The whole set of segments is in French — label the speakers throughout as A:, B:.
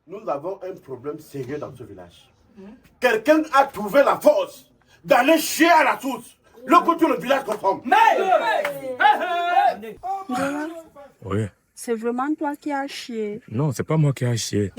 A: nous avons un problème sérieux dans ce village. Quelqu'un a trouvé la force d'aller chier à la source. Le côté le village conforme.
B: Oui.
C: C'est vraiment toi qui as chié.
B: Non, c'est pas moi qui ai chié.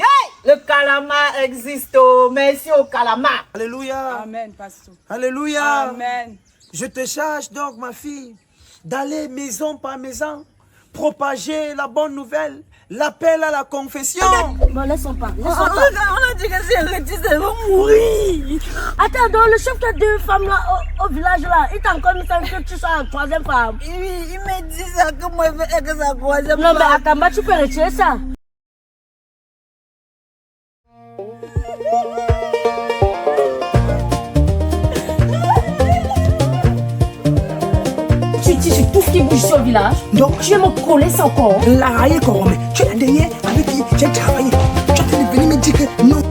D: Le calamar existe, oh. Merci au calamar.
E: Alléluia.
C: Amen, pasteur.
E: Alléluia.
C: Amen.
E: Je te charge donc, ma fille, d'aller maison par maison, propager la bonne nouvelle, l'appel à la confession.
F: Bon, laissons pas. On a dit que si elle dit, elle va mourir. Attends, donc le chef de deux femmes là, au village là, il t'a encore mis ça que tu sois la troisième femme.
D: Il me dit ça que moi, je veux que ça troisième
F: Non, mais attends, bah, tu peux retirer ça. Tu dis sur tout ce qui bouge ici au village. Donc, tu veux me coller ça encore.
E: La raille corrompue. Tu es la dernière avec qui j'ai travaillé. Tu es venu me dire que non.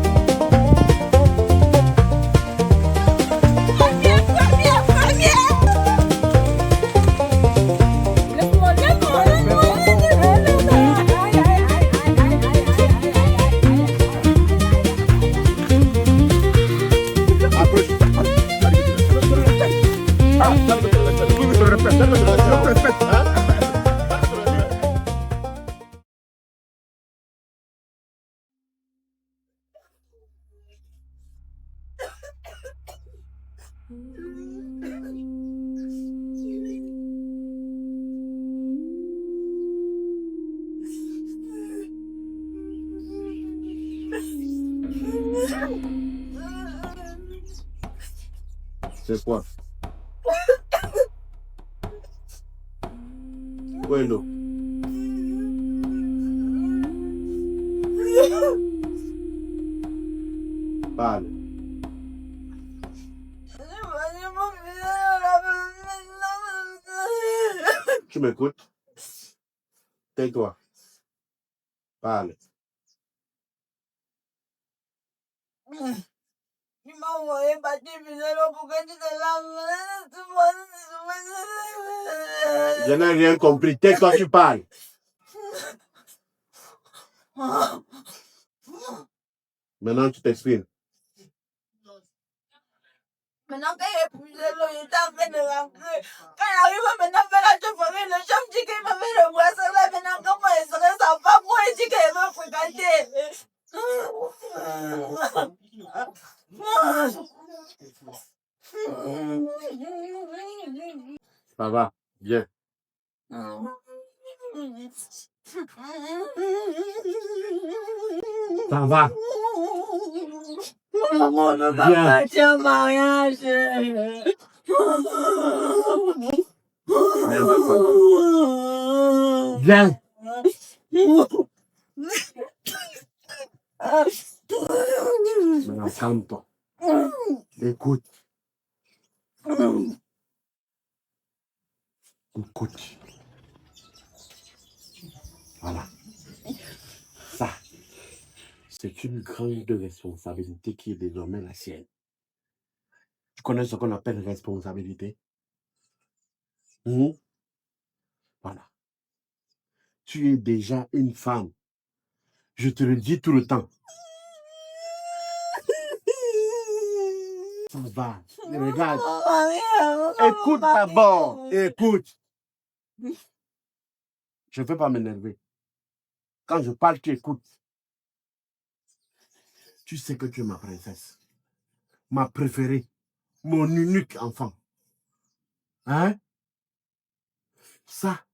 A: C'est quoi? Où est l'eau? Parle. Tu m'écoutes? Tais-toi. Parle.
D: Il m'a envoyé battre pour que tu te laves.
A: Je n'ai rien compris. Tais-toi, tu parles. Maintenant, tu t'exprimes.
D: Maintenant, quand il est épuisé, il est en train de rentrer. Quand il arrive maintenant à faire la chaufferie, le chef dit qu'il m'a fait le bracelet. Maintenant, comment il serait sa femme? Moi, il dit qu'il veut fréquenter.
A: Ça va. Viens. Ça va.
D: On ne va pas partir au mariage.
A: Viens. Maintenant, calme-toi. Écoute. Écoute. Voilà. Ça, c'est une grande responsabilité qui est désormais la sienne. Tu connais ce qu'on appelle responsabilité? Voilà. Tu es déjà une femme. Je te le dis tout le temps. Ça va. Regarde. Écoute d'abord. Écoute. Je ne veux pas m'énerver. Quand je parle, tu écoutes. Tu sais que tu es ma princesse. Ma préférée. Mon unique enfant. Hein? Ça,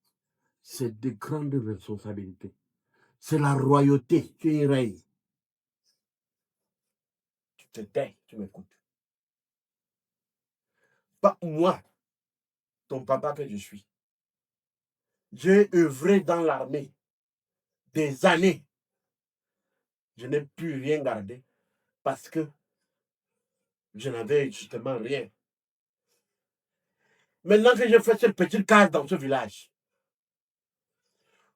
A: c'est de grandes responsabilités. C'est la royauté. Tu es une reine. Tu te tais, tu m'écoutes. Pas moi, ton papa que je suis. J'ai œuvré dans l'armée des années. Je n'ai plus rien gardé parce que je n'avais justement rien. Maintenant que j'ai fait cette petite case dans ce village,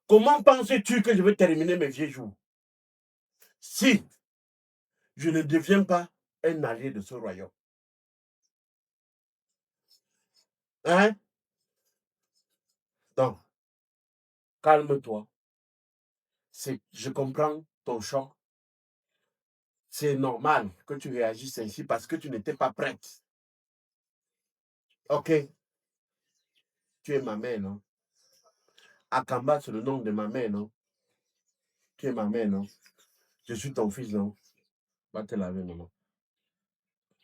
A: comment penses-tu que je vais terminer mes vieux jours si je ne deviens pas un allié de ce royaume? Hein? Donc, calme-toi. Je comprends ton choc, C'est normal que tu réagisses ainsi parce que tu n'étais pas prête. Ok? Tu es ma mère, non? Akamba, c'est le nom de ma mère, non? Tu es ma mère, non? Je suis ton fils, non? Va te laver, maman.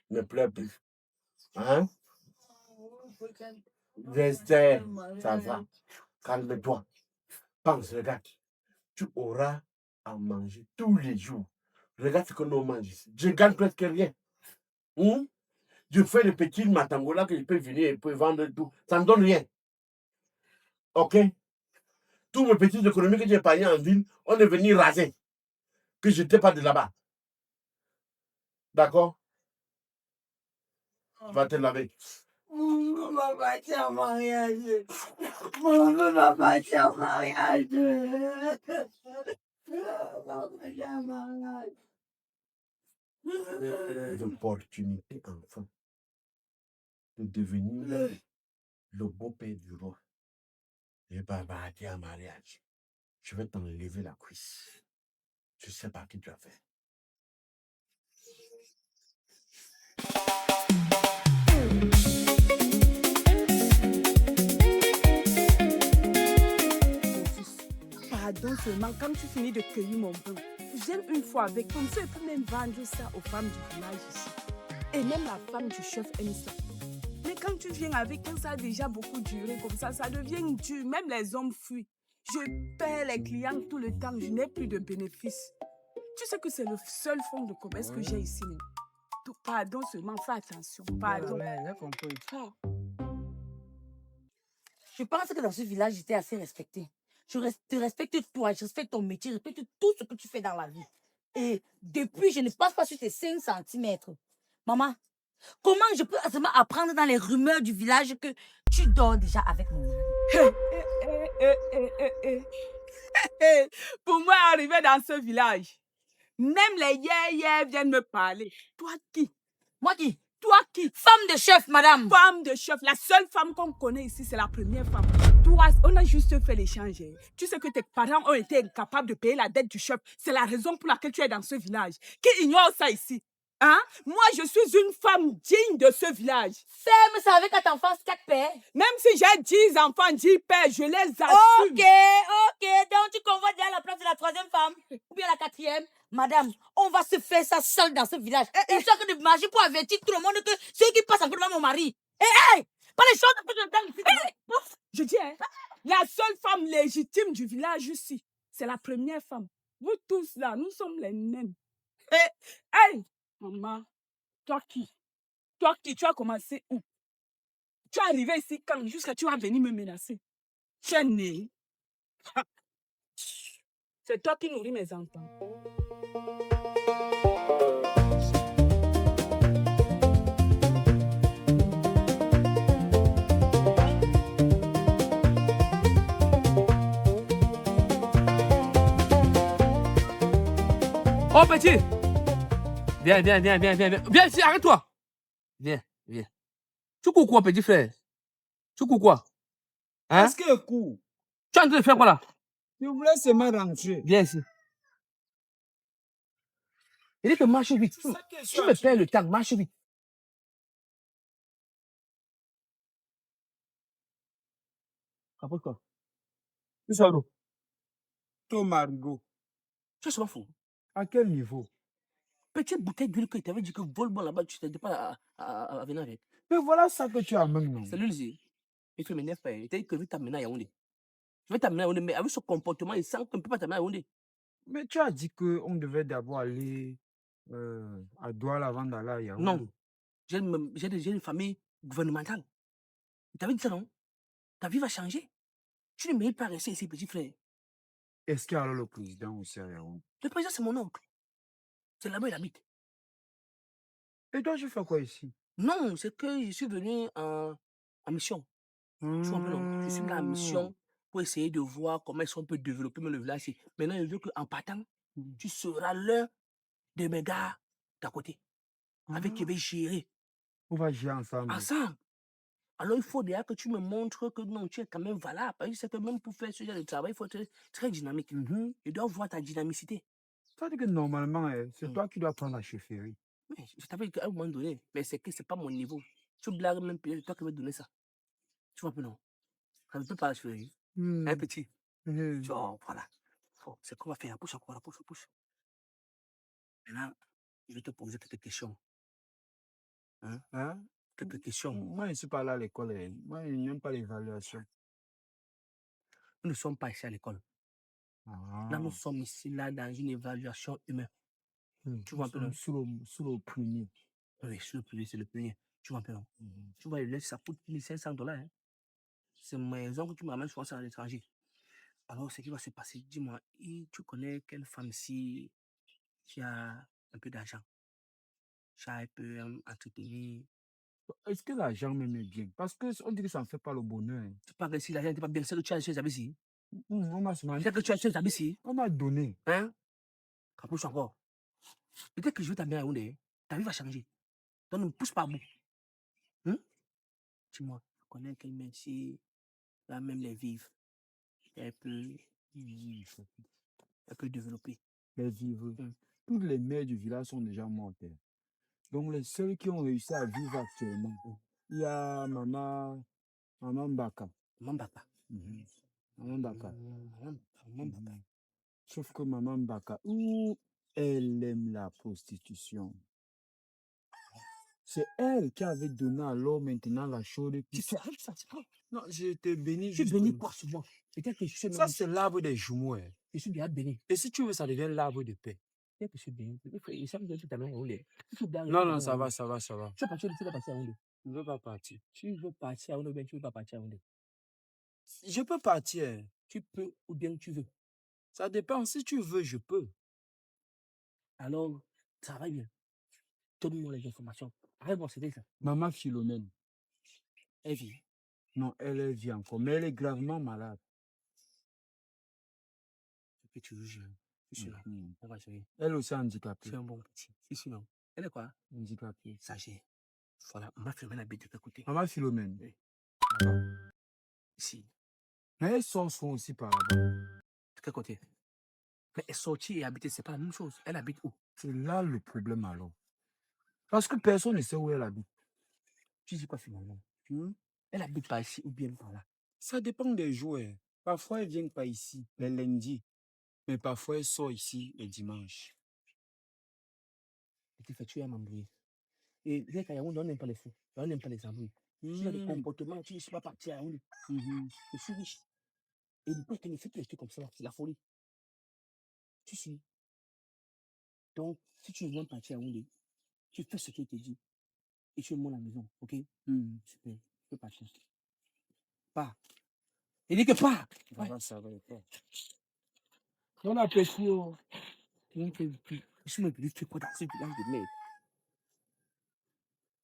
A: Ne pleure plus. Hein? Restez. Ça va. Calme-toi. Pense, regarde. Tu auras à manger tous les jours. Regarde ce que nous mangeons ici. Je gagne presque rien. Je fais des petits matangola que je peux venir et peux vendre tout. Ça ne me donne rien. Ok? Tous mes petites économies que j'ai épargnées en ville, on est venu raser. Que je n'étais pas de là-bas. D'accord? Va te laver.
D: Mon papa parti en mariage. Mon papa parti en mariage.
A: L'opportunité, enfin, de devenir le beau-père du roi. Et papa dit en mariage. Je vais t'enlever la cuisse. Je sais pas qui tu as fait.
C: Pardon seulement, quand tu finis de cueillir mon pain, viens une fois avec comme ça, et peux même vendre ça aux femmes du village ici. Et même la femme du chef aime ça. Mais quand tu viens avec, quand ça a déjà beaucoup duré comme ça devient dur. Même les hommes fuient. Je perds les clients tout le temps, je n'ai plus de bénéfices. Tu sais que c'est le seul fonds de commerce que j'ai ici. Pardon seulement, fais attention. Pardon.
E: J'ai compris.
F: Je pense que dans ce village, j'étais assez respectée. Je te respecte toi, je respecte ton métier, je respecte tout ce que tu fais dans la vie. Et depuis, je ne passe pas sur tes 5 cm. Maman, comment je peux seulement apprendre dans les rumeurs du village que tu dors déjà avec mon mari?
C: Pour moi, arriver dans ce village, même les yéyés viennent me parler. Toi qui?
F: Moi qui?
C: Toi qui?
F: Femme de chef, madame.
C: Femme de chef. La seule femme qu'on connaît ici, c'est la première femme. Toi, on a juste fait l'échange. Tu sais que tes parents ont été incapables de payer la dette du chef. C'est la raison pour laquelle tu es dans ce village. Qui ignore ça ici? Hein? Moi, je suis une femme digne de ce village.
F: Ferme ça avec 4 enfants, 4 pères.
C: Même si j'ai 10 enfants, 10 pères, je les assume.
F: Ok. Donc tu convois déjà la place de la 3e femme ou bien la 4e. Madame, on va se faire ça seul dans ce village. Histoire que de marcher pour avertir tout le monde que ceux qui passent encore devant mon mari. Pas les choses que je donne ici.
C: Je dis, la seule femme légitime du village ici, c'est la première femme. Vous tous là, nous sommes les naines. Maman, toi qui, tu as commencé où? Tu es arrivé ici quand? Jusqu'à tu vas venir me menacer. Tu es né. C'est toi qui nourris mes enfants.
G: Oh petit! Viens. Viens ici, arrête-toi! Viens. Tu cours quoi, petit frère? Tu cours quoi? Hein?
E: Est-ce que coup?
G: Tu es en train de faire quoi là?
E: Je voulais seulement rentrer.
G: Viens ici. Il dit que marche vite. Tu me perds le temps, marche vite. Rapproche-toi. Tu sors d'où?
E: Thomas Rigaud.
G: Tu es souvent fou.
E: À quel niveau?
G: Petite bouteille d'huile que tu avais dit que vole-moi là-bas, tu t'étais pas à venir avec.
E: Mais voilà ça que tu as même, non?
G: C'est lui, il fait m'énerve. Il t'a dit que je vais t'amener à Yaoundé. Je vais t'amener à Yaoundé, mais avec ce comportement, il sent qu'on ne peut pas t'amener à Yaoundé.
E: Mais tu as dit qu'on devait d'abord aller à Douala avant d'aller à Yaoundé.
G: Non. J'ai une famille gouvernementale. Tu t'avais dit ça, non? Ta vie va changer. Tu ne mérites pas rester ici, petit frère.
E: Est-ce qu'il y a alors le président aussi à Yaoundé?
G: Le président, c'est mon oncle. C'est là-bas, il habite.
E: Et toi, tu fais quoi ici?
G: Non, c'est que je suis venu en mission. Tu vois un peu, non? Je suis venu en mission pour essayer de voir comment est-ce qu'on peut développer le village. Maintenant, je veux qu'en partant, tu seras l'un de mes gars d'à côté. Avec qui je vais gérer.
E: On va gérer ensemble.
G: Ensemble. Alors, il faut déjà que tu me montres que non, tu es quand même valable. Parce que c'est que même pour faire ce genre de travail, il faut être très dynamique. Je dois voir ta dynamicité.
H: Ça veut dire que normalement, c'est toi qui dois prendre la chefferie.
G: Mais je t'avais dit qu'à un moment donné, mais c'est que c'est pas mon niveau. Tu blagues même, c'est toi qui veux donner ça. Tu vois un peu, non? Ça ne peut pas la chevalier. Un petit. Genre, voilà. Oh, c'est qu'on va faire. Pousse encore, pousse, pousse. Maintenant, je vais te poser quelques questions.
H: Hein?
G: Quelques questions.
H: Moi, je ne suis pas là à l'école. Moi, je n'aime pas l'évaluation.
G: Nous ne sommes pas ici à l'école. Là, nous sommes ici, là, dans une évaluation humaine. Tu vois un peu, non?
H: Sous le premier.
G: Oui, sur le premier, c'est le premier. Tu vois un peu, non? Tu vois, là, ça coûte $1 500. Hein? C'est maison que tu m'amènes souvent à l'étranger. Alors, ce qui va se passer, dis-moi, tu connais quelle femme ici qui a un peu d'argent? Qui a un peu entretenu?
H: Est-ce que l'argent m'aime bien? Parce qu'on dit que ça ne fait pas le bonheur. Hein.
G: Tu parles que si l'argent n'était pas bien, c'est que tu as chez les habits ici.
H: On m'a seulement-
G: C'est que tu as chez les habits ici.
H: on m'a donné.
G: Hein? Capuche encore. Peut-être que je vais t'amener à Yaoundé. Ta vie va changer. Donc, ne me pousse pas à bout. Dis-moi, tu connais quelle métier va même les vivre? Un peu développé.
H: Les vivres. Toutes les mères du village sont déjà mortes. Hein. Donc, les seuls qui ont réussi à vivre actuellement, il y a Maman Mbaka.
G: Maman Baka.
H: Maman Mbaka.
G: Maman Baka.
H: Sauf que Maman Mbaka, elle aime la prostitution. C'est elle qui avait donné alors maintenant la chose.
G: Tu fais avec ça, c'est pas.
H: Non, je te bénis
G: Tu
H: juste.
G: bénis quoi souvent? Peut-être que je suis
H: Ça, c'est l'arbre des jumeaux. Hein.
G: Je suis bien béni.
H: Et si tu veux, ça devient l'arbre de paix.
G: Peut-être que je suis béni. Il semble que tu t'amènes à Yaoundé.
H: Non, ça va.
G: Tu vas partir à Yaoundé.
H: Je ne veux pas partir.
G: Tu veux partir à Yaoundé ou bien tu veux pas partir à Yaoundé?
H: Je peux partir.
G: Tu peux ou bien tu veux.
H: Ça dépend. Si tu veux, je peux.
G: Alors, ça va bien. Donne-moi les informations. Arrête-moi, c'était ça.
H: Maman Philomène.
G: Elle vit.
H: Non, elle vit encore, mais elle est gravement malade.
G: Et tu veux, je suis là. Elle va gérer.
H: Elle aussi est handicapée.
G: Tu es un bon petit. Je suis là. Elle est quoi?
H: Handicapée.
G: Ça gère. Voilà, ma Philomène habite de quel côté?
H: Maman Philomène.
G: Oui. Ici.
H: Mais elle sort souvent aussi par là-bas.
G: De quel côté? Mais elle sortit et habiter, c'est pas la même chose. Elle habite où?
H: C'est là le problème alors. Parce que personne ne sait où elle habite.
G: Tu dis quoi finalement? Elle habite pas ici ou bien par là?
H: Ça dépend des jours. Hein. Parfois, elle vient pas ici, les lundis. Mais parfois, elle sort ici les dimanches.
G: Et tu fais tuer à m'embrouiller. Et dès qu'à Yaoundé, on n'aime pas les fous. On n'aime pas les embrouilles. Tu as des comportements, tu ne suis pas parti à Yaoundé. Je suis riche. Et pourquoi tu me fais tous les trucs comme ça? C'est la folie. Tu suis. Donc, si tu veux partir à Yaoundé, tu fais ce qu'il te dit. Et tu montes à la maison, ok? Super. Tu peux partir. Pas. Il dit que pas.
H: Ça va.
G: Bon appétit. Je suis me dis, tu es quoi dans ce village de merde?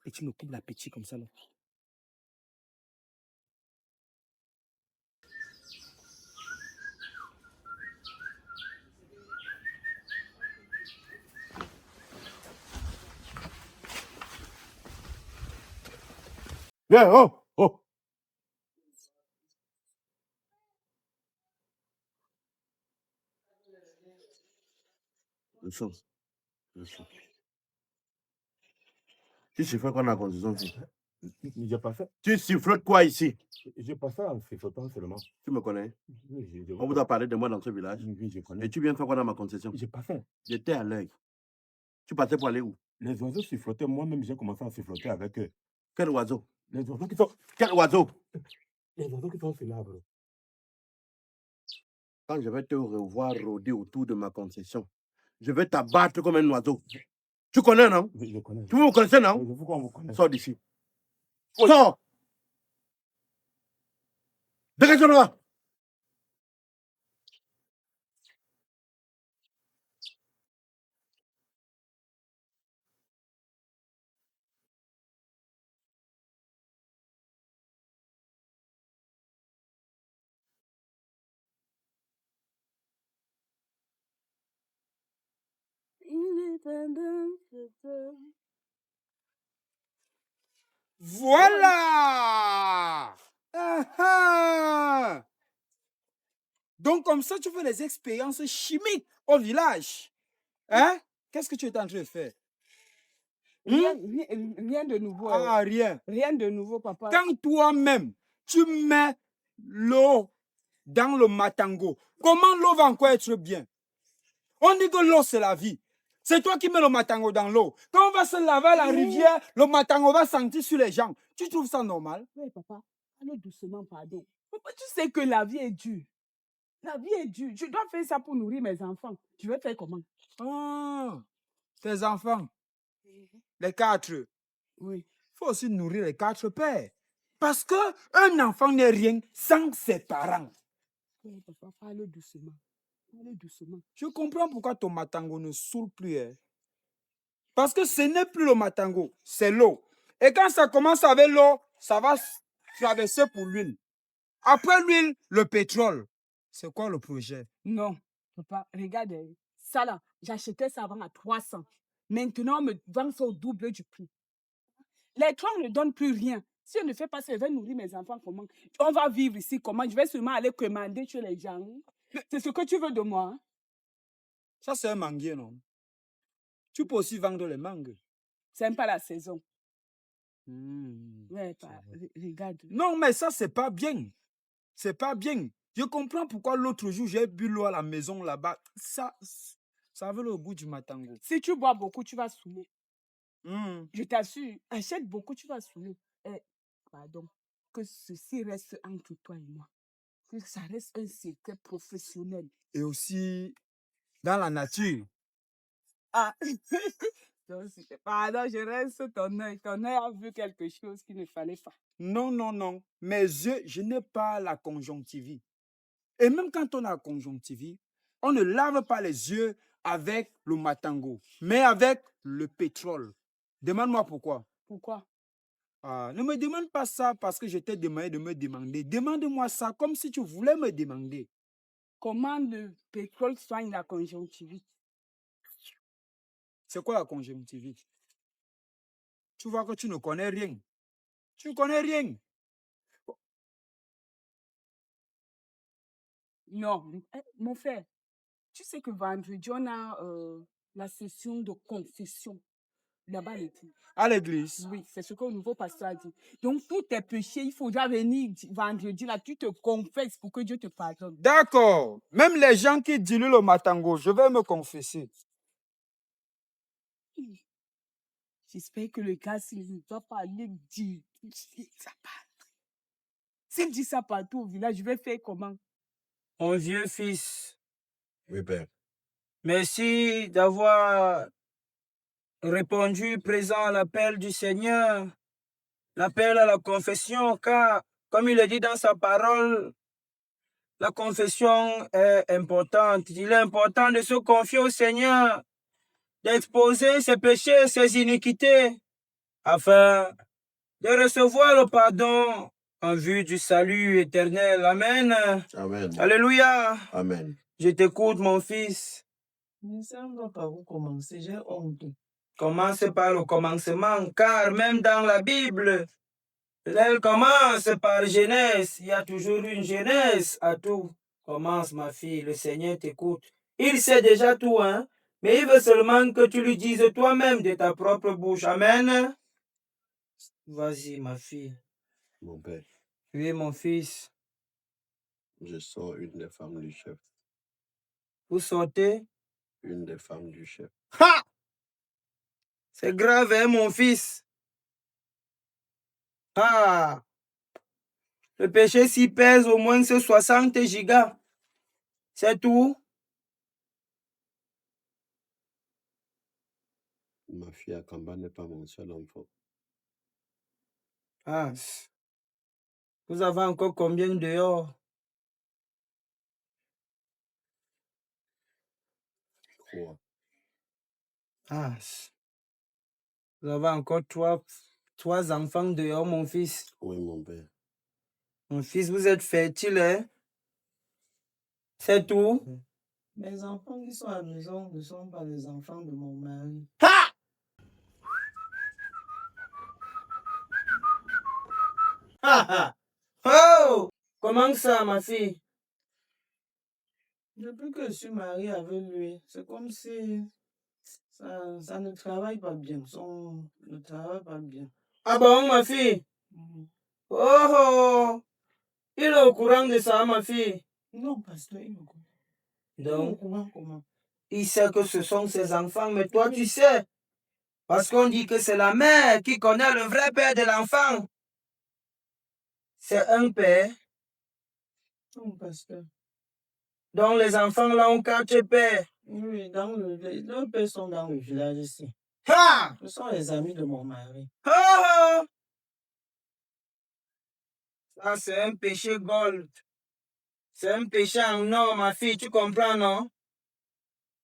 G: Et tu me coupes l'appétit comme ça là.
A: Viens, oh. Tu sifflotes quoi dans la constitution ici?
I: J'ai pas fait.
A: Tu sifflotes quoi ici?
I: J'ai pas fait en sifflotant seulement.
A: Tu me connais?
I: Oui,
A: On vous a parlé de moi dans ce village.
I: Oui, je connais.
A: Et tu viens faire quoi dans ma concession?
I: J'ai pas fait.
A: J'étais à l'œil. Tu partais pour aller où?
I: Les oiseaux sifflotaient, moi-même j'ai commencé à siffloter avec eux.
A: Quel oiseau?
I: Les oiseaux qui sont.
A: Quel oiseau?
I: Les oiseaux qui sont sur l'arbre.
A: Quand je vais te revoir rôder autour de ma concession, je vais t'abattre comme un oiseau. Tu connais, non?
I: Oui, je connais.
A: Tu me connaissez, non?
I: Pourquoi on vous connaît?
A: Sors d'ici. Sors! Dégage-toi!
H: Voilà! Donc, comme ça, tu fais des expériences chimiques au village. Hein? Qu'est-ce que tu es en train de faire?
C: Rien de nouveau.
H: Ah, rien.
C: Rien de nouveau, papa.
H: Quand toi-même, tu mets l'eau dans le matango, comment l'eau va encore être bien? On dit que l'eau, c'est la vie. C'est toi qui mets le matango dans l'eau. Quand on va se laver à la rivière, le matango va sentir sur les gens. Tu trouves ça normal?
C: Oui, papa. Allez doucement, pardon. Papa, tu sais que la vie est dure. La vie est dure. Je dois faire ça pour nourrir mes enfants. Je vais faire comment?
H: Ah, tes enfants, les 4.
C: Oui.
H: Il faut aussi nourrir les 4 pères. Parce qu'un enfant n'est rien sans ses parents.
C: Oui, papa, parle doucement. Parle doucement.
H: Je comprends pourquoi ton matango ne saoule plus. Hein. Parce que ce n'est plus le matango, c'est l'eau. Et quand ça commence avec l'eau, ça va traverser pour l'huile. Après l'huile, le pétrole. C'est quoi le projet?
C: Non, papa, regarde. Ça là, j'achetais ça avant à 300. Maintenant, on me vend ça au double du prix. Les troncs ne donnent plus rien. Si on ne fait pas ça, je vais nourrir mes enfants comment? On va vivre ici comment? Je vais seulement aller commander chez les gens. C'est ce que tu veux de moi. Hein?
H: Ça, c'est un manguier, non? Tu peux aussi vendre les mangues.
C: C'est même pas la saison. Ouais, regarde.
H: Non, mais ça, c'est pas bien. C'est pas bien. Je comprends pourquoi l'autre jour, j'ai bu l'eau à la maison là-bas. Ça avait le goût du matango.
C: Si tu bois beaucoup, tu vas saouler. Je t'assure, achète beaucoup, tu vas saouler. Pardon, que ceci reste entre toi et moi. Que ça reste un secret professionnel.
H: Et aussi dans la nature.
C: Ah, pardon, je reste ton œil. Ton œil a vu quelque chose qu'il ne fallait pas.
H: Non, non, non. Mes yeux, je n'ai pas la conjonctivite. Et même quand on a la conjonctivite, on ne lave pas les yeux avec le matango, mais avec le pétrole. Demande-moi pourquoi.
C: Pourquoi?
H: Ah, ne me demande pas ça parce que je t'ai demandé de me demander. Demande-moi ça comme si tu voulais me demander.
C: Comment le pétrole soigne la conjonctivite?
H: C'est quoi la conjonctivite? Tu vois que tu ne connais rien. Tu ne connais rien.
C: Non, mon frère, tu sais que vendredi, on a la session de confession là-bas à l'église.
H: À l'église?
C: Oui, c'est ce que le nouveau pasteur a dit. Donc, pour tes péchés, il faudra venir vendredi, là, tu te confesses pour que Dieu te pardonne.
H: D'accord. Même les gens qui diluent le matango, je vais me confesser.
C: J'espère que le gars, s'il ne va pas aller dire ça partout. S'il dit ça partout au village, je vais faire comment?
G: Mon vieux fils,
A: Oui, père.
G: merci d'avoir répondu présent à l'appel du Seigneur, l'appel à la confession, car, comme il le dit dans sa parole, la confession est importante. Il est important de se confier au Seigneur, d'exposer ses péchés, ses iniquités, afin de recevoir le pardon en vue du salut éternel. Amen.
A: Amen.
G: Alléluia.
A: Amen.
G: Je t'écoute, mon fils.
D: Ne sais pas par où commencer, j'ai honte.
G: Commence par le commencement, car même dans la Bible, elle commence par Genèse. Il y a toujours une Genèse à tout. Commence, ma fille, le Seigneur t'écoute. Il sait déjà tout, hein, mais il veut seulement que tu lui dises toi-même de ta propre bouche. Amen. Vas-y, ma fille.
A: Mon père,
G: Oui, mon fils.
A: je sors une des femmes du chef.
G: Vous sortez?
A: Une des femmes du chef.
G: Ha! C'est grave, hein, mon fils? Ah! Le péché s'y pèse au moins 60 gigas. C'est tout?
A: Ma fille Akamba n'est pas mon seul enfant.
G: Ah. Vous avez encore combien dehors?
A: 3.
G: Ah. Vous avez encore trois enfants dehors, mon fils.
A: Oui, mon père.
G: Mon fils, vous êtes fertile, hein? C'est tout?
D: Mes enfants qui sont à la maison ne sont pas les enfants de mon mari.
G: Ha! Ha, ha! Oh! Comment ça, ma fille?
D: Depuis que je suis mariée avec lui, c'est comme si
E: Ça ne travaille pas bien. Ne travaille pas bien. Ah bon, ma fille? Oh, il est au courant de ça, ma fille? Non, pasteur, il est au courant. Donc, comment? Il sait que ce sont ses enfants, mais toi, tu sais. Parce qu'on dit que c'est la mère qui connaît le vrai père de l'enfant. C'est un père. Non, pasteur. Donc, les enfants là ont 4 pères. Oui, leurs pères sont dans le village ici. Ha! Ce sont les amis de mon mari. Oh! Ça, c'est un péché gold. C'est un péché en or, ma fille, tu comprends, non?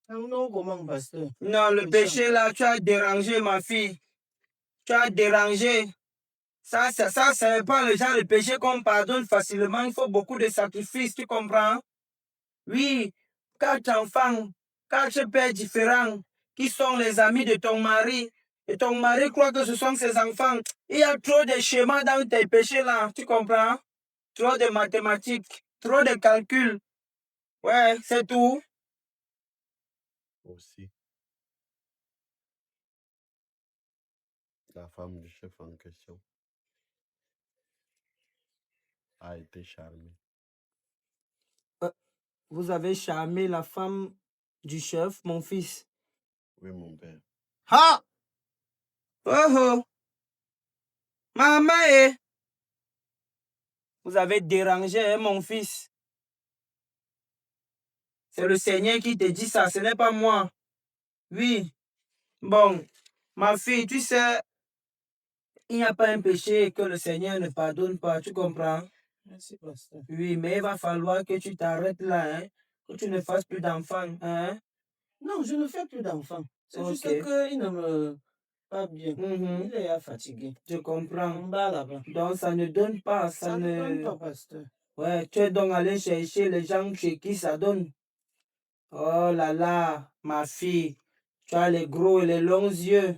E: Non, comment, pasteur? Non, le péché là, tu as dérangé, ma fille. Tu as dérangé. Ça, c'est pas le genre de péché qu'on pardonne facilement. Il faut beaucoup de sacrifices, tu comprends? Oui, 4 enfants, 4 pères différents qui sont les amis de ton mari. Et ton mari croit que ce sont ses enfants. Il y a trop de schémas dans tes péchés là, tu comprends? Trop de mathématiques, trop de calculs. Ouais, c'est tout.
A: Aussi. La femme du chef en question a été charmée.
E: Vous avez charmé la femme du chef, mon fils?
A: Oui, mon père.
E: Ha! Oh oh! Maman, vous avez dérangé, hein, mon fils. C'est le Seigneur qui te dit ça, ce n'est pas moi. Oui. Bon, ma fille, tu sais, il n'y a pas un péché que le Seigneur ne pardonne pas, tu comprends? Merci, pasteur. Oui, mais il va falloir que tu t'arrêtes là, hein, que tu ne fasses plus d'enfants, hein? Non, je ne fais plus d'enfants. C'est juste qu'il ne me pas bien. Il est fatigué. Je comprends. En bas là-bas. Donc ça ne donne pas, ça ne donne pas, pasteur. Ouais, tu es donc allé chercher les gens chez qui ça donne. Oh là là, ma fille, tu as les gros et les longs yeux.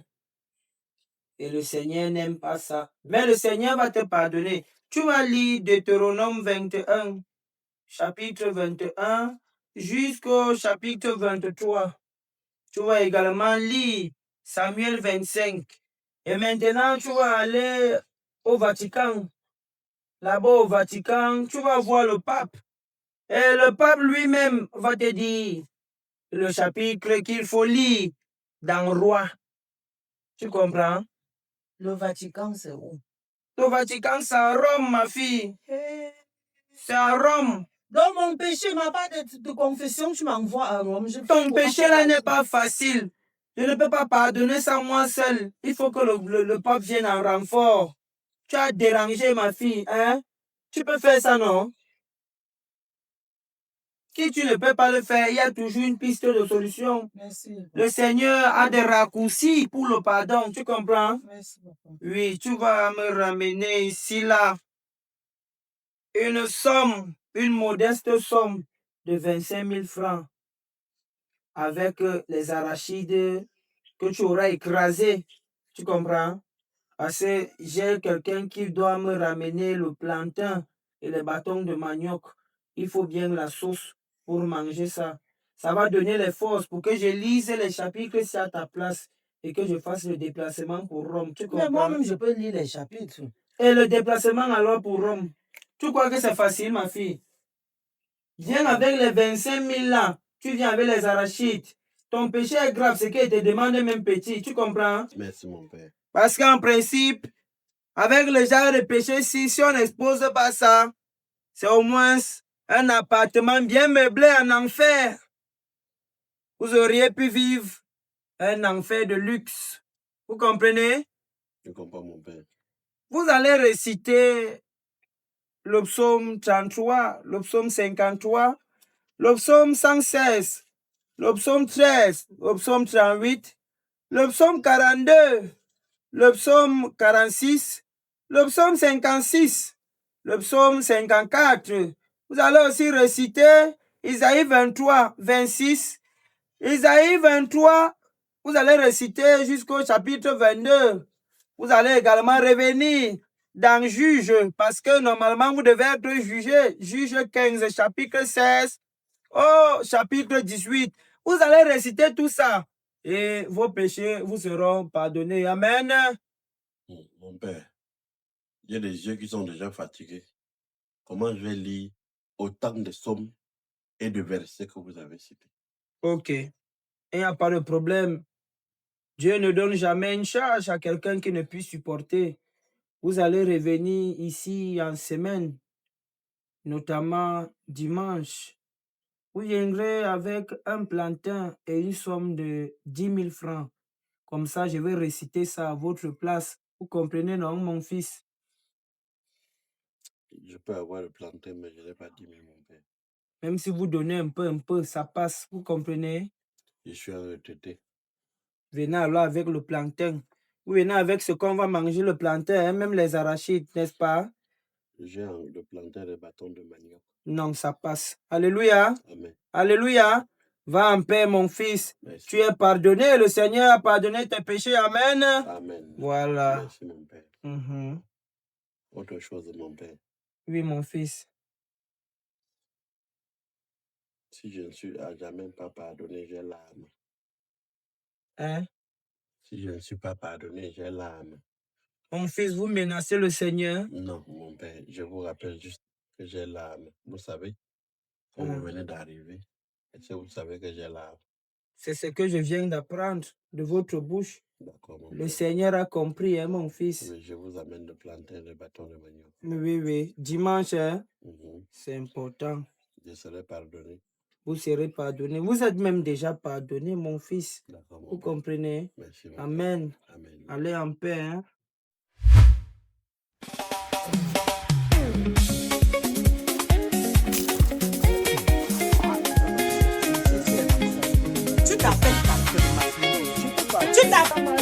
E: Et le Seigneur n'aime pas ça. Mais le Seigneur va te pardonner. Tu vas lire Deutéronome 21, chapitre 21, jusqu'au chapitre 23. Tu vas également lire Samuel 25. Et maintenant, tu vas aller au Vatican. Là-bas au Vatican, tu vas voir le pape. Et le pape lui-même va te dire le chapitre qu'il faut lire dans Roi. Tu comprends? Le Vatican, c'est où? Le Vatican, c'est à Rome, ma fille. C'est à Rome. Donc, mon péché, ma part de confession, tu m'envoies à Rome. Ton péché, là, n'est pas facile. Je ne peux pas pardonner ça moi seul. Il faut que le pape vienne en renfort. Tu as dérangé ma fille, hein? Tu peux faire ça, non? Si tu ne peux pas le faire, il y a toujours une piste de solution. Merci. Le Seigneur a des raccourcis pour le pardon, tu comprends? Merci, papa. Oui, tu vas me ramener ici, là, une somme, une modeste somme de 25 000 francs avec les arachides que tu auras écrasés, tu comprends? Parce que j'ai quelqu'un qui doit me ramener le plantain et les bâtons de manioc. Il faut bien la sauce pour manger ça. Ça va donner les forces pour que je lise les chapitres ici à ta place et que je fasse le déplacement pour Rome. Tu comprends? Mais moi-même, je peux lire les chapitres. Et le déplacement alors pour Rome? Tu crois que c'est facile, ma fille? Viens avec les 25 000 là. Tu viens avec les arachides. Ton péché est grave, c'est qu'il te demande même petit. Tu comprends?
A: Merci, mon père.
E: Parce qu'en principe, avec le genre de péché, si on n'expose pas ça, c'est au moins un appartement bien meublé en enfer. Vous auriez pu vivre un enfer de luxe. Vous comprenez?
A: Je comprends, mon père.
E: Vous allez réciter le psaume 33, le psaume 53, le psaume 116, le psaume 13, le psaume 38, le psaume 42, le psaume 46, le psaume 56, le psaume 54. Vous allez aussi réciter Isaïe 23, 26, Isaïe 23, vous allez réciter jusqu'au chapitre 22. Vous allez également revenir dans Juge, parce que normalement vous devez être jugé. Juge 15, chapitre 16, au chapitre 18. Vous allez réciter tout ça. et vos péchés vous seront pardonnés. Amen.
A: Mon père, j'ai des yeux qui sont déjà fatigués. Comment je vais lire autant de psaumes et de versets que vous avez cités?
E: Ok. Il n'y a pas de problème. Dieu ne donne jamais une charge à quelqu'un qui ne puisse supporter. Vous allez revenir ici en semaine, notamment dimanche. Vous viendrez avec un plantain et une somme de 10 000 francs. Comme ça, je vais réciter ça à votre place. Vous comprenez, non, mon fils?
A: Je peux avoir le plantain, mais je n'ai pas 10 000, mon père.
E: Même si vous donnez un peu, ça passe. Vous comprenez?
A: Je suis en retraité.
E: Venez alors avec le plantain. Vous venez avec ce qu'on va manger, le plantain, hein, même les arachides, n'est-ce pas?
A: J'ai le plantain de bâton de manioc.
E: Non, ça passe. Alléluia.
A: Amen.
E: Alléluia. Va en paix, mon fils.
A: Merci.
E: Tu es pardonné. Le Seigneur a pardonné tes péchés. Amen.
A: Amen.
E: Voilà.
A: Merci, mon père.
E: Mhm.
A: Autre chose, mon père.
E: Oui, mon fils.
A: Si je ne suis à jamais pas pardonné, j'ai l'âme.
E: Hein?
A: Si je ne suis pas pardonné, j'ai l'âme.
E: Mon fils, vous menacez le Seigneur?
A: Non, mon père, je vous rappelle juste que j'ai l'âme. Vous savez, quand vous venez d'arriver, est-ce que vous savez que j'ai l'âme?
E: C'est ce que je viens d'apprendre de votre bouche.
A: D'accord, mon
E: Le
A: père.
E: Seigneur a compris, hein, mon fils.
A: Oui, je vous amène le plantain, le bâton de manioc.
E: Oui, oui. Dimanche, hein?
A: Mhm.
E: C'est important.
A: Je serai pardonné.
E: Vous serez pardonné. Vous êtes même déjà pardonné, mon fils.
A: D'accord, mon
E: Vous
A: père.
E: comprenez?
A: Merci, mon père.
E: Amen.
A: Amen.
E: Allez en paix, hein?
C: Tu t'appelles Catherine. Tu t'appelles